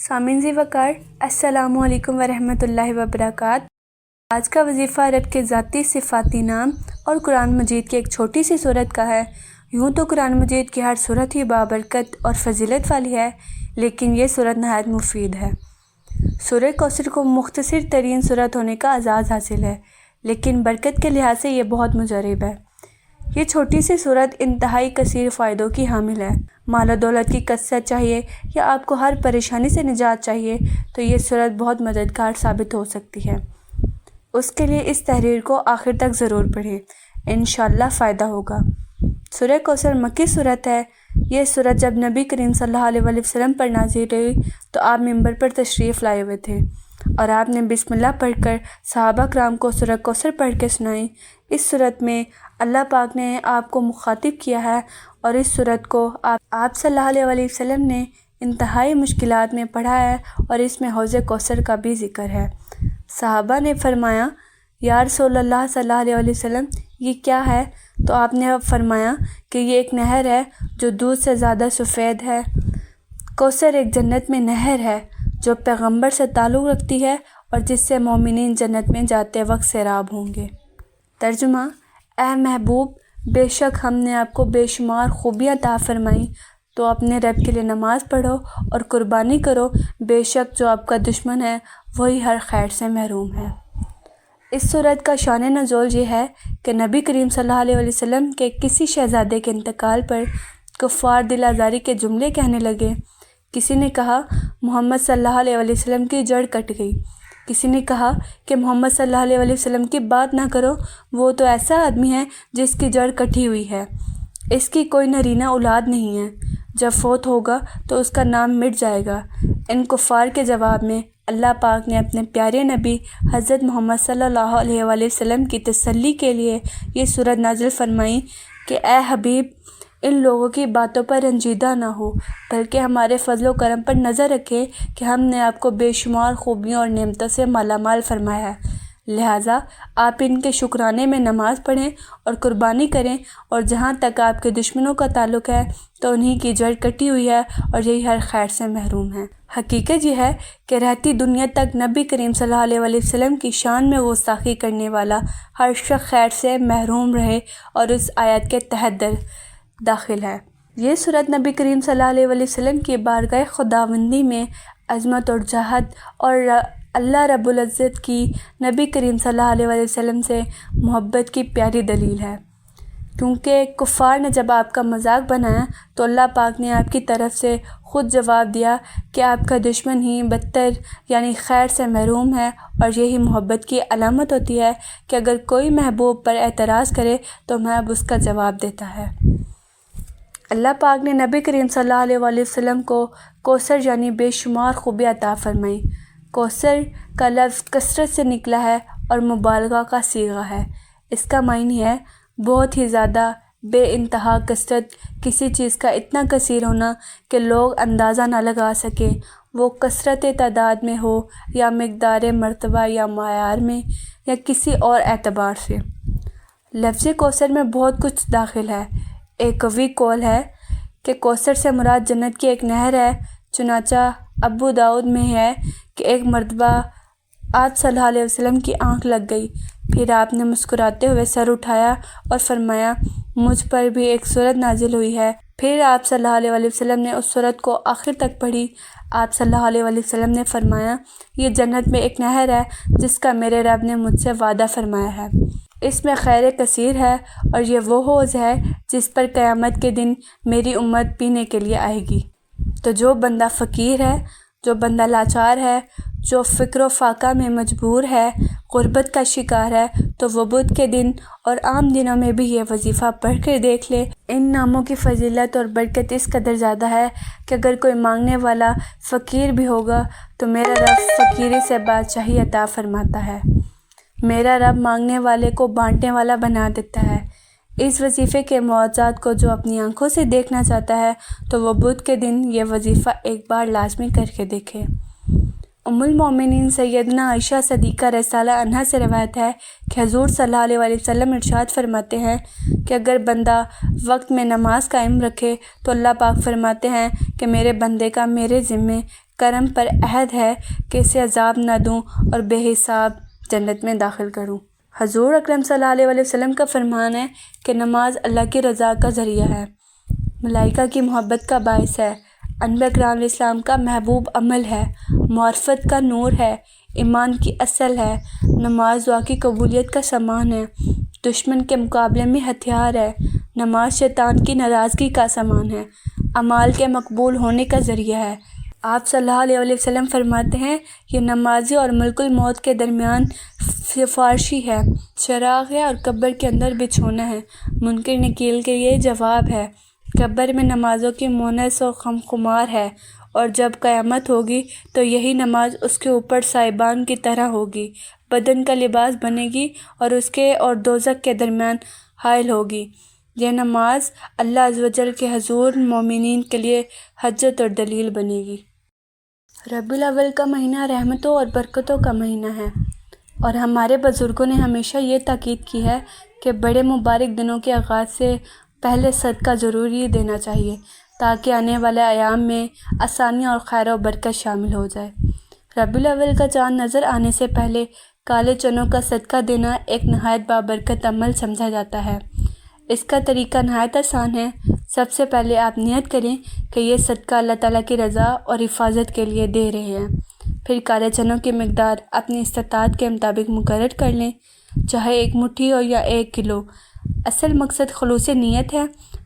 سامعین ذی وقار، السلام علیکم ورحمۃ اللہ وبرکاتہ۔ آج کا وظیفہ رب کے ذاتی صفاتی نام اور قرآن مجید کی ایک چھوٹی سی صورت کا ہے۔ یوں تو قرآن مجید کی ہر صورت ہی بابرکت اور فضیلت والی ہے، لیکن یہ صورت نہایت مفید ہے۔ سورہ کوثر کو مختصر ترین صورت ہونے کا اعزاز حاصل ہے، لیکن برکت کے لحاظ سے یہ بہت مجرب ہے۔ یہ چھوٹی سی صورت انتہائی کثیر فائدوں کی حامل ہے۔ مال و دولت کی کثرت چاہیے یا آپ کو ہر پریشانی سے نجات چاہیے تو یہ صورت بہت مددگار ثابت ہو سکتی ہے۔ اس کے لیے اس تحریر کو آخر تک ضرور پڑھیں، انشاءاللہ فائدہ ہوگا۔ سورہ کوثر مکی صورت ہے۔ یہ صورت جب نبی کریم صلی اللہ علیہ وسلم پر نازل ہوئی تو آپ منبر پر تشریف لائے ہوئے تھے اور آپ نے بسم اللہ پڑھ کر صحابہ کرام کو سورہ کوثر پڑھ کے سنائی۔ اس صورت میں اللہ پاک نے آپ کو مخاطب کیا ہے اور اس صورت کو آپ صلی اللہ علیہ وسلم نے انتہائی مشکلات میں پڑھا ہے اور اس میں حوض کوثر کا بھی ذکر ہے۔ صحابہ نے فرمایا، یا رسول اللہ صلی اللہ علیہ وسلم، یہ کیا ہے؟ تو آپ نے فرمایا کہ یہ ایک نہر ہے جو دودھ سے زیادہ سفید ہے۔ کوثر ایک جنت میں نہر ہے جو پیغمبر سے تعلق رکھتی ہے اور جس سے مومنین جنت میں جاتے وقت سیراب ہوں گے۔ ترجمہ: اے محبوب، بے شک ہم نے آپ کو بے شمار خوبیاں عطا فرمائیں، تو اپنے رب کے لیے نماز پڑھو اور قربانی کرو، بے شک جو آپ کا دشمن ہے وہی ہر خیر سے محروم ہے۔ اس صورت کا شان نزول یہ ہے کہ نبی کریم صلی اللہ علیہ وسلم کے کسی شہزادے کے انتقال پر کفار دل آزاری کے جملے کہنے لگے۔ کسی نے کہا محمد صلی اللہ علیہ وسلم کی جڑ کٹ گئی، کسی نے کہا کہ محمد صلی اللہ علیہ وسلم کی بات نہ کرو، وہ تو ایسا آدمی ہے جس کی جڑ کٹی ہوئی ہے، اس کی کوئی نرینہ اولاد نہیں ہے، جب فوت ہوگا تو اس کا نام مٹ جائے گا۔ ان کفار کے جواب میں اللہ پاک نے اپنے پیارے نبی حضرت محمد صلی اللہ علیہ وسلم کی تسلی کے لیے یہ صورت نازل فرمائی کہ اے حبیب، ان لوگوں کی باتوں پر رنجیدہ نہ ہو، بلکہ ہمارے فضل و کرم پر نظر رکھے کہ ہم نے آپ کو بے شمار خوبیوں اور نعمتوں سے مالا مال فرمایا ہے، لہٰذا آپ ان کے شکرانے میں نماز پڑھیں اور قربانی کریں، اور جہاں تک آپ کے دشمنوں کا تعلق ہے تو انہی کی جڑ کٹی ہوئی ہے اور یہی ہر خیر سے محروم ہیں۔ حقیقت یہ ہے کہ رہتی دنیا تک نبی کریم صلی اللہ علیہ وسلم کی شان میں گستاخی کرنے والا ہر شخص خیر سے محروم رہے اور اس آیت کے تحت داخل ہے۔ یہ صورت نبی کریم صلی اللہ علیہ وسلم کی بارگاہ خداوندی میں عظمت اور جہد اور اللہ رب العزت کی نبی کریم صلی اللہ علیہ وسلم سے محبت کی پیاری دلیل ہے، کیونکہ کفار نے جب آپ کا مذاق بنایا تو اللہ پاک نے آپ کی طرف سے خود جواب دیا کہ آپ کا دشمن ہی بدتر یعنی خیر سے محروم ہے، اور یہی محبت کی علامت ہوتی ہے کہ اگر کوئی محبوب پر اعتراض کرے تو محب اس کا جواب دیتا ہے۔ اللہ پاک نے نبی کریم صلی اللہ علیہ وسلم کو کوثر یعنی بے شمار خوبیاں عطا فرمائیں۔ کوثر کا لفظ کثرت سے نکلا ہے اور مبالغہ کا صیغہ ہے۔ اس کا معنی ہے بہت ہی زیادہ، بے انتہا کثرت، کسی چیز کا اتنا کثیر ہونا کہ لوگ اندازہ نہ لگا سکیں، وہ کثرت تعداد میں ہو یا مقدار مرتبہ یا معیار میں یا کسی اور اعتبار سے۔ لفظ کوثر میں بہت کچھ داخل ہے۔ ایک قوی قول ہے کہ کوثر سے مراد جنت کی ایک نہر ہے، چنانچہ ابو داؤد میں ہے کہ ایک مرتبہ آپ صلی اللہ علیہ وسلم کی آنکھ لگ گئی، پھر آپ نے مسکراتے ہوئے سر اٹھایا اور فرمایا مجھ پر بھی ایک صورت نازل ہوئی ہے۔ پھر آپ صلی اللہ علیہ وسلم نے اس صورت کو آخر تک پڑھی۔ آپ صلی اللہ علیہ وسلم نے فرمایا یہ جنت میں ایک نہر ہے جس کا میرے رب نے مجھ سے وعدہ فرمایا ہے، اس میں خیر کثیر ہے، اور یہ وہ حوض ہے جس پر قیامت کے دن میری امت پینے کے لیے آئے گی۔ تو جو بندہ فقیر ہے، جو بندہ لاچار ہے، جو فکر و فاقہ میں مجبور ہے، غربت کا شکار ہے، تو وہ بدھ کے دن اور عام دنوں میں بھی یہ وظیفہ پڑھ کر دیکھ لے۔ ان ناموں کی فضیلت اور برکت اس قدر زیادہ ہے کہ اگر کوئی مانگنے والا فقیر بھی ہوگا تو میرا رب فقیری سے بادشاہی عطا فرماتا ہے، میرا رب مانگنے والے کو بانٹنے والا بنا دیتا ہے۔ اس وظیفے کے معجزات کو جو اپنی آنکھوں سے دیکھنا چاہتا ہے تو وہ بدھ کے دن یہ وظیفہ ایک بار لازمی کر کے دیکھے۔ ام المومنین سیدنا عائشہ صدیقہ رضی اللہ عنہا سے روایت ہے کہ حضور صلی اللہ علیہ وسلم ارشاد فرماتے ہیں کہ اگر بندہ وقت میں نماز قائم رکھے تو اللہ پاک فرماتے ہیں کہ میرے بندے کا میرے ذمے کرم پر عہد ہے کہ اسے عذاب نہ دوں اور بے حساب جنت میں داخل کروں۔ حضور اکرم صلی اللہ علیہ وسلم کا فرمان ہے کہ نماز اللہ کی رضا کا ذریعہ ہے، ملائکہ کی محبت کا باعث ہے، انبیاء کرام علیہ السلام کا محبوب عمل ہے، معرفت کا نور ہے، ایمان کی اصل ہے، نماز دعا کی قبولیت کا سامان ہے، دشمن کے مقابلے میں ہتھیار ہے، نماز شیطان کی ناراضگی کا سامان ہے، اعمال کے مقبول ہونے کا ذریعہ ہے۔ آپ صلی اللہ علیہ وسلم فرماتے ہیں، یہ نمازی اور ملک الموت کے درمیان سفارشی ہے، چراغ ہے اور قبر کے اندر بچھونا ہے۔ منکر نکیل کے یہ جواب ہے، قبر میں نمازوں کی مونس و خمار ہے، اور جب قیامت ہوگی تو یہی نماز اس کے اوپر سائبان کی طرح ہوگی، بدن کا لباس بنے گی اور اس کے اور دوزخ کے درمیان حائل ہوگی۔ یہ نماز اللہ عز و جل کے حضور مومنین کے لیے حجت اور دلیل بنے گی۔ ربیع الاول کا مہینہ رحمتوں اور برکتوں کا مہینہ ہے، اور ہمارے بزرگوں نے ہمیشہ یہ تاکید کی ہے کہ بڑے مبارک دنوں کے آغاز سے پہلے صدقہ ضرور ہی دینا چاہیے تاکہ آنے والے ایام میں آسانی اور خیر و برکت شامل ہو جائے۔ ربیع الاول کا چاند نظر آنے سے پہلے کالے چنوں کا صدقہ دینا ایک نہایت بابرکت عمل سمجھا جاتا ہے۔ اس کا طریقہ نہایت آسان ہے۔ سب سے پہلے آپ نیت کریں کہ یہ صدقہ اللہ تعالیٰ کی رضا اور حفاظت کے لیے دے رہے ہیں۔ پھر کالے چنوں کی مقدار اپنی استطاعت کے مطابق مقرر کر لیں، چاہے 1 مٹھی ہو یا 1 کلو۔ اصل مقصد خلوص نیت ہے۔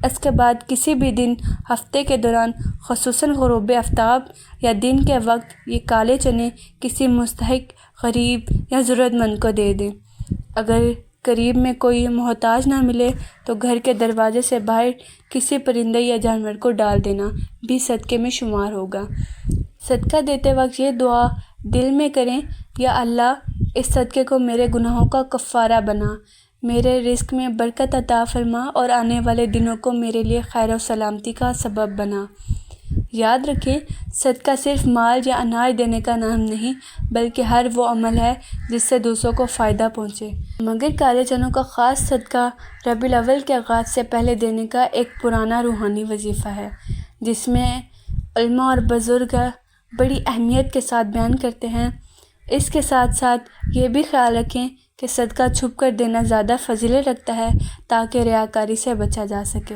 اس کے بعد کسی بھی دن ہفتے کے دوران، خصوصاً غروب آفتاب یا دن کے وقت، یہ کالے چنے کسی مستحق، غریب یا ضرورت مند کو دے دیں۔ اگر قریب میں کوئی محتاج نہ ملے تو گھر کے دروازے سے باہر کسی پرندے یا جانور کو ڈال دینا بھی صدقے میں شمار ہوگا۔ صدقہ دیتے وقت یہ دعا دل میں کریں، یا اللہ اس صدقے کو میرے گناہوں کا کفارہ بنا، میرے رزق میں برکت عطا فرما اور آنے والے دنوں کو میرے لیے خیر و سلامتی کا سبب بنا۔ یاد رکھیں، صدقہ صرف مال یا اناج دینے کا نام نہیں، بلکہ ہر وہ عمل ہے جس سے دوسروں کو فائدہ پہنچے۔ مگر کالے چنوں کا خاص صدقہ ربیع الاول کے آغاز سے پہلے دینے کا ایک پرانا روحانی وظیفہ ہے، جس میں علماء اور بزرگ بڑی اہمیت کے ساتھ بیان کرتے ہیں۔ اس کے ساتھ ساتھ یہ بھی خیال رکھیں کہ صدقہ چھپ کر دینا زیادہ فضیلت رکھتا ہے تاکہ ریاکاری سے بچا جا سکے۔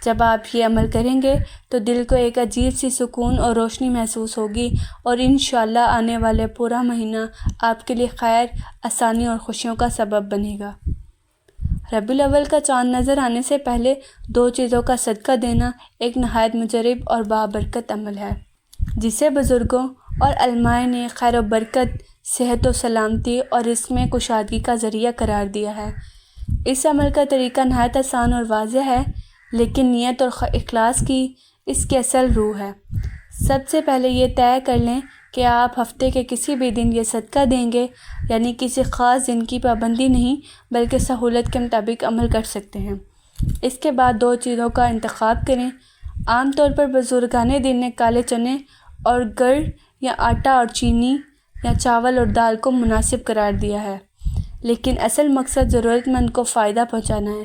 جب آپ یہ عمل کریں گے تو دل کو ایک عجیب سی سکون اور روشنی محسوس ہوگی، اور انشاءاللہ آنے والے پورا مہینہ آپ کے لیے خیر، آسانی اور خوشیوں کا سبب بنے گا۔ ربیع الاول کا چاند نظر آنے سے پہلے 2 چیزوں کا صدقہ دینا ایک نہایت مجرب اور بابرکت عمل ہے، جسے بزرگوں اور علماء نے خیر و برکت، صحت و سلامتی اور رزق میں کشادگی کا ذریعہ قرار دیا ہے۔ اس عمل کا طریقہ نہایت آسان اور واضح ہے، لیکن نیت اور اخلاص کی اس کی اصل روح ہے۔ سب سے پہلے یہ طے کر لیں کہ آپ ہفتے کے کسی بھی دن یہ صدقہ دیں گے، یعنی کسی خاص دن کی پابندی نہیں، بلکہ سہولت کے مطابق عمل کر سکتے ہیں۔ اس کے بعد 2 چیزوں کا انتخاب کریں۔ عام طور پر بزرگان دین نے کالے چنے اور گڑ یا آٹا اور چینی یا چاول اور دال کو مناسب قرار دیا ہے، لیکن اصل مقصد ضرورت مند کو فائدہ پہنچانا ہے،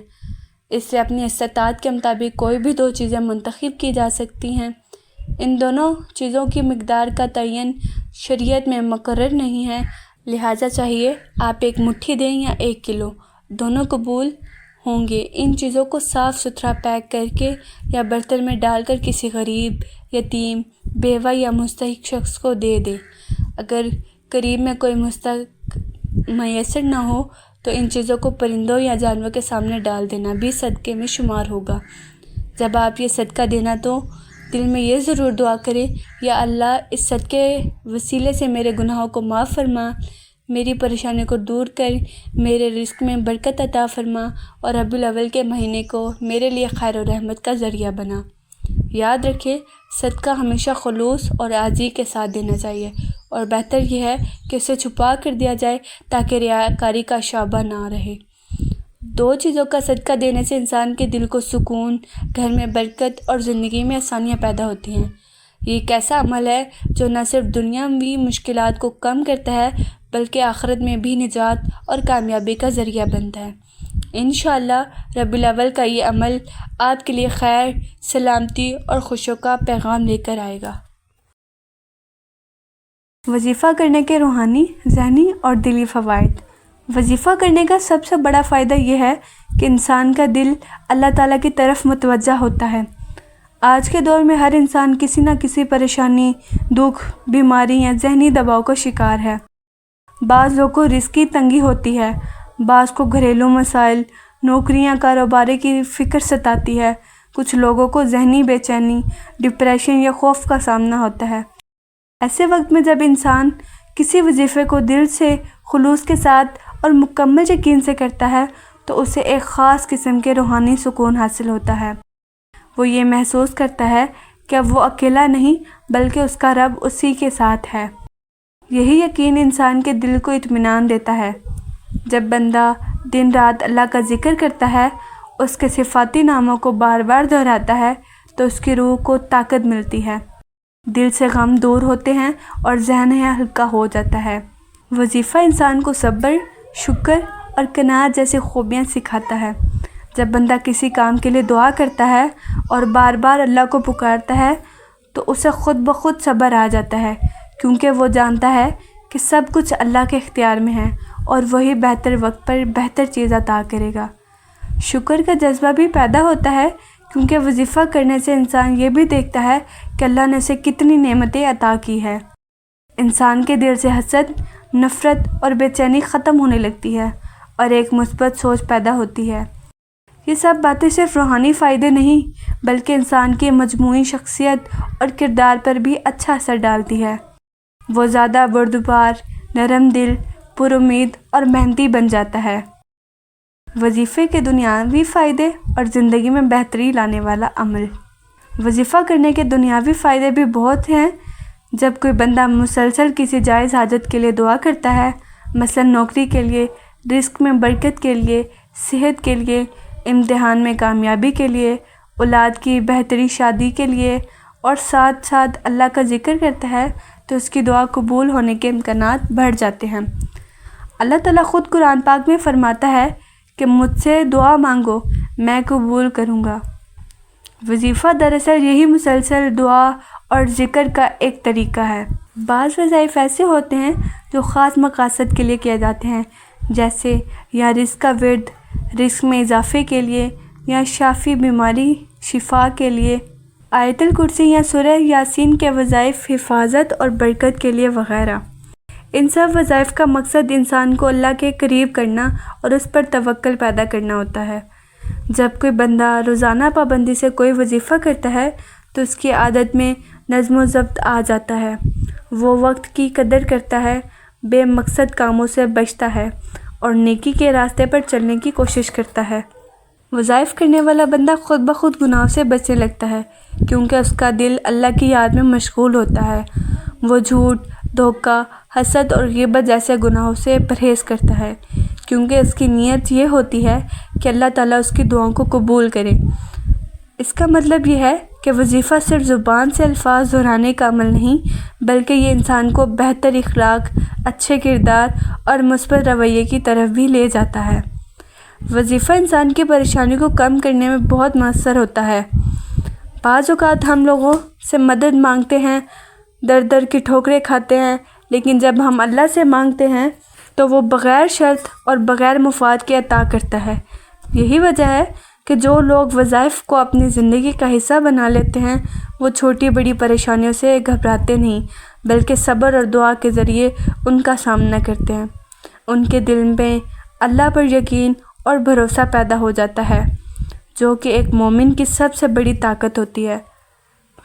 اس لیے اپنی استطاعت کے مطابق کوئی بھی 2 چیزیں منتخب کی جا سکتی ہیں۔ ان دونوں چیزوں کی مقدار کا تعین شریعت میں مقرر نہیں ہے، لہٰذا چاہیے آپ 1 مٹھی دیں یا 1 کلو، دونوں قبول ہوں گے۔ ان چیزوں کو صاف ستھرا پیک کر کے یا برتن میں ڈال کر کسی غریب، یتیم، بیوہ یا مستحق شخص کو دے دیں۔ اگر قریب میں کوئی مستحق میسر نہ ہو تو ان چیزوں کو پرندوں یا جانوروں کے سامنے ڈال دینا بھی صدقے میں شمار ہوگا۔ جب آپ یہ صدقہ دینا تو دل میں یہ ضرور دعا کریں، یا اللہ اس صدقے وسیلے سے میرے گناہوں کو معاف فرما، میری پریشانی کو دور کر، میرے رزق میں برکت عطا فرما، اور ربیع الاول کے مہینے کو میرے لیے خیر و رحمت کا ذریعہ بنا۔ یاد رکھیں، صدقہ ہمیشہ خلوص اور عاجزی کے ساتھ دینا چاہیے، اور بہتر یہ ہے کہ اسے چھپا کر دیا جائے تاکہ ریاکاری کا شعبہ نہ رہے۔ 2 چیزوں کا صدقہ دینے سے انسان کے دل کو سکون، گھر میں برکت اور زندگی میں آسانیاں پیدا ہوتی ہیں۔ یہ ایک ایسا عمل ہے جو نہ صرف دنیاوی مشکلات کو کم کرتا ہے بلکہ آخرت میں بھی نجات اور کامیابی کا ذریعہ بنتا ہے۔ انشاءاللہ ربیع الاول کا یہ عمل آپ کے لیے خیر، سلامتی اور خوشیوں کا پیغام لے کر آئے گا۔ وظیفہ کرنے کے روحانی، ذہنی اور دلی فوائد۔ وظیفہ کرنے کا سب سے بڑا فائدہ یہ ہے کہ انسان کا دل اللہ تعالیٰ کی طرف متوجہ ہوتا ہے۔ آج کے دور میں ہر انسان کسی نہ کسی پریشانی، دکھ، بیماری یا ذہنی دباؤ کا شکار ہے۔ بعض لوگوں کو رزق کی تنگی ہوتی ہے، بعض کو گھریلو مسائل، نوکری یا کاروبار کی فکر ستاتی ہے، کچھ لوگوں کو ذہنی بے چینی، ڈپریشن یا خوف کا سامنا ہوتا ہے۔ ایسے وقت میں جب انسان کسی وظیفے کو دل سے، خلوص کے ساتھ اور مکمل یقین سے کرتا ہے تو اسے ایک خاص قسم کے روحانی سکون حاصل ہوتا ہے۔ وہ یہ محسوس کرتا ہے کہ اب وہ اکیلا نہیں بلکہ اس کا رب اسی کے ساتھ ہے۔ یہی یقین انسان کے دل کو اطمینان دیتا ہے۔ جب بندہ دن رات اللہ کا ذکر کرتا ہے، اس کے صفاتی ناموں کو بار بار دہراتا ہے تو اس کی روح کو طاقت ملتی ہے، دل سے غم دور ہوتے ہیں اور ذہن ہلکا ہو جاتا ہے۔ وظیفہ انسان کو صبر، شکر اور قناعت جیسی خوبیاں سکھاتا ہے۔ جب بندہ کسی کام کے لیے دعا کرتا ہے اور بار بار اللہ کو پکارتا ہے تو اسے خود بخود صبر آ جاتا ہے، کیونکہ وہ جانتا ہے کہ سب کچھ اللہ کے اختیار میں ہے اور وہی بہتر وقت پر بہتر چیز عطا کرے گا۔ شکر کا جذبہ بھی پیدا ہوتا ہے، کیونکہ وظیفہ کرنے سے انسان یہ بھی دیکھتا ہے کہ اللہ نے اسے کتنی نعمتیں عطا کی ہے۔ انسان کے دل سے حسد، نفرت اور بے چینی ختم ہونے لگتی ہے اور ایک مثبت سوچ پیدا ہوتی ہے۔ یہ سب باتیں صرف روحانی فائدے نہیں بلکہ انسان کی مجموعی شخصیت اور کردار پر بھی اچھا اثر ڈالتی ہے۔ وہ زیادہ بردبار، نرم دل، پر امید اور محنتی بن جاتا ہے۔ وظیفے کے دنیاوی فائدے اور زندگی میں بہتری لانے والا عمل۔ وظیفہ کرنے کے دنیاوی فائدے بھی بہت ہیں۔ جب کوئی بندہ مسلسل کسی جائز حاجت کے لیے دعا کرتا ہے، مثلا نوکری کے لیے، رزق میں برکت کے لیے، صحت کے لیے، امتحان میں کامیابی کے لیے، اولاد کی بہتری شادی کے لیے، اور ساتھ ساتھ اللہ کا ذکر کرتا ہے تو اس کی دعا قبول ہونے کے امکانات بڑھ جاتے ہیں۔ اللہ تعالیٰ خود قرآن پاک میں فرماتا ہے کہ مجھ سے دعا مانگو، میں قبول کروں گا۔ وظیفہ دراصل یہی مسلسل دعا اور ذکر کا ایک طریقہ ہے۔ بعض وظائف ایسے ہوتے ہیں جو خاص مقاصد کے لیے کیے جاتے ہیں، جیسے یا رزق کا ورد، رزق میں اضافے کے لیے، یا شافی بیماری شفا کے لیے، آیت الکرسی یا سورہ یاسین کے وظائف حفاظت اور برکت کے لیے وغیرہ۔ ان سب وظائف کا مقصد انسان کو اللہ کے قریب کرنا اور اس پر توکل پیدا کرنا ہوتا ہے۔ جب کوئی بندہ روزانہ پابندی سے کوئی وظیفہ کرتا ہے تو اس کی عادت میں نظم و ضبط آ جاتا ہے، وہ وقت کی قدر کرتا ہے، بے مقصد کاموں سے بچتا ہے اور نیکی کے راستے پر چلنے کی کوشش کرتا ہے۔ وظائف کرنے والا بندہ خود بخود گناہوں سے بچنے لگتا ہے، کیونکہ اس کا دل اللہ کی یاد میں مشغول ہوتا ہے۔ وہ جھوٹ، دھوکہ، حسد اور غیبت جیسے گناہوں سے پرہیز کرتا ہے، کیونکہ اس کی نیت یہ ہوتی ہے کہ اللہ تعالیٰ اس کی دعاؤں کو قبول کرے۔ اس کا مطلب یہ ہے کہ وظیفہ صرف زبان سے الفاظ دہرانے کا عمل نہیں، بلکہ یہ انسان کو بہتر اخلاق، اچھے کردار اور مثبت رویے کی طرف بھی لے جاتا ہے۔ وظیفہ انسان کی پریشانی کو کم کرنے میں بہت مؤثر ہوتا ہے۔ بعض اوقات ہم لوگوں سے مدد مانگتے ہیں، در در کی ٹھوکریں کھاتے ہیں، لیکن جب ہم اللہ سے مانگتے ہیں تو وہ بغیر شرط اور بغیر مفاد کے عطا کرتا ہے۔ یہی وجہ ہے کہ جو لوگ وظائف کو اپنی زندگی کا حصہ بنا لیتے ہیں وہ چھوٹی بڑی پریشانیوں سے گھبراتے نہیں، بلکہ صبر اور دعا کے ذریعے ان کا سامنا کرتے ہیں۔ ان کے دل میں اللہ پر یقین اور بھروسہ پیدا ہو جاتا ہے، جو کہ ایک مومن کی سب سے بڑی طاقت ہوتی ہے۔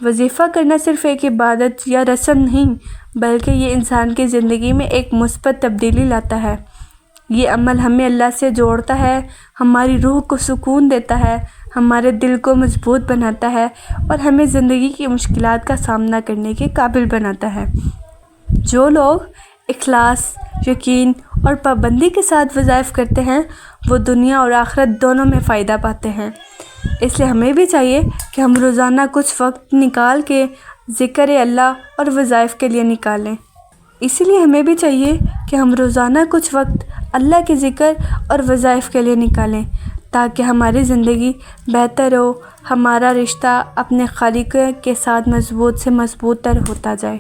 وظیفہ کرنا صرف ایک عبادت یا رسم نہیں، بلکہ یہ انسان کی زندگی میں ایک مثبت تبدیلی لاتا ہے۔ یہ عمل ہمیں اللہ سے جوڑتا ہے، ہماری روح کو سکون دیتا ہے، ہمارے دل کو مضبوط بناتا ہے اور ہمیں زندگی کی مشکلات کا سامنا کرنے کے قابل بناتا ہے۔ جو لوگ اخلاص، یقین اور پابندی کے ساتھ وظائف کرتے ہیں وہ دنیا اور آخرت دونوں میں فائدہ پاتے ہیں۔ اس لیے ہمیں بھی چاہیے کہ ہم روزانہ کچھ وقت نکال کے ذکر اللہ اور وظائف کے لیے نکالیں۔ اسی لیے ہمیں بھی چاہیے کہ ہم روزانہ کچھ وقت اللہ کے ذکر اور وظائف کے لیے نکالیں تاکہ ہماری زندگی بہتر ہو، ہمارا رشتہ اپنے خالق کے ساتھ مضبوط سے مضبوط تر ہوتا جائے۔